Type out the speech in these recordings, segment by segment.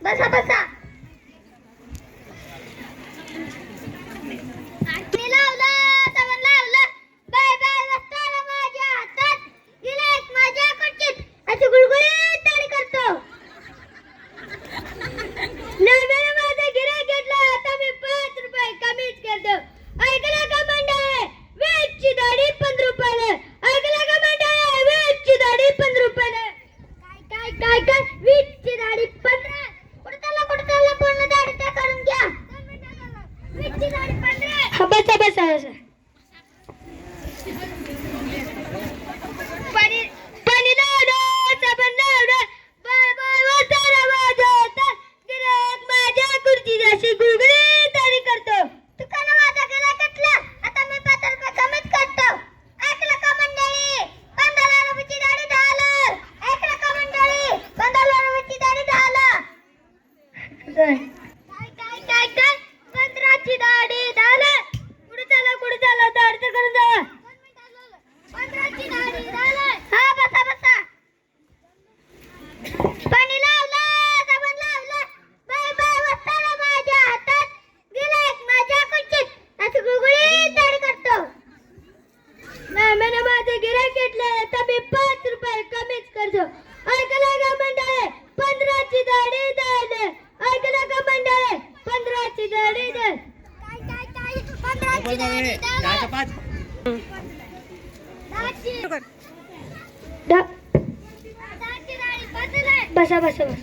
बसा बसा. मी लावलं साबण लावलं बाय बाय वस्ताना माझ्या हातात गिऱ्हाईक माझ्या खुर्चीत अशी गुळगुळीत ताडी करतो. नव्याने माझं गिऱ्हाईक घेतलं आता मी 5 रुपये कमीच करतो. ऐकलं का मंडळी? वीसची दाढी 15 रुपयाला. ऐकलं का मंडळी? वीसची दाढी 15 रुपयाला. काय काय काय काय वीसची दाढी 15. कुठं चालला पूर्ण दाढी त्या करून घ्या. वीसची दाढी 15. बसा बसा बसा. पाणी लावलं साबण लावलं बाय बाय वस्ताना माझ्या हातात गिऱ्हाईक माझ्या खुर्चीत अशी गुळगुळीत ताडी करतो. दुकानं माझा गेला कटला आता मी 5 रुपये कमीच करतो. ऐकलं का मंडळी? 15 रुपयाची दाढी 10. ऐकलं का मंडळी? 15 रुपयाची दाढी 10. काय काय काय काय 15ची दाढी 10. कुठे चाला दाढीचं करून जावा. 15ची दाढी 10. हा बसा बसा. पाणी लावलं साबण लावलं बाय बाय वस्ताना माझ्या हातात गिऱ्हाईक माझ्या खुर्चीत अशी गुळगुळीत ताडी करतो. नव्याने माझं गिऱ्हाईक घेतलं तर मी 5 रुपये कमीच करतो. ऐकलं का मंडळी? 15ची दाढी 10. ऐकलं का मंडळी? 15ची दाढी 10. काय काय काय 15ची दाढी 10. बसा बसा बसा.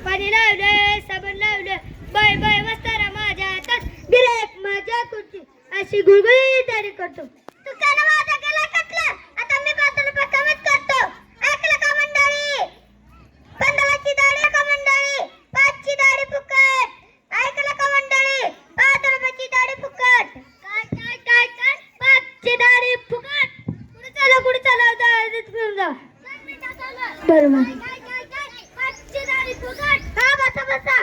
पाणी लावलं साबण लावलं बाय बाय वस्ताना माझ्या हातात गिऱ्हाईक माझ्या खुर्चीत अशी गुळगुळीत ताडी करतो. दुकानं माझा गेला कटला आता मी 5 रुपये कमीच करतो. ऐकलं का मंडळी? 15ची दाढी का मंडळी? 5ची दाढी फुकट. ऐकलं का मंडळी? 5 रुपयाची दाढी फुकट. काय काय काय काय 5ची दाढी फुकट. कुठे चाला दाढीच करून जा. बरोबर. काय काय काय 5ची दाढी फुकट. हा बसा बसा.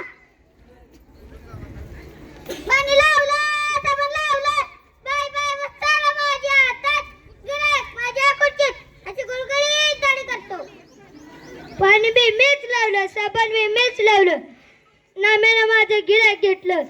पाणी लावलं साबण लावलं बाय बाय वस्ताना माझ्या हातात गिऱ्हाईक माझ्या खुर्चीत अशी गुळगुळीत ताडी करतो. पाणी बी मीच लावलं साबण बी मीच लावलं. नव्याने माझं गिऱ्हाईक घेतलं.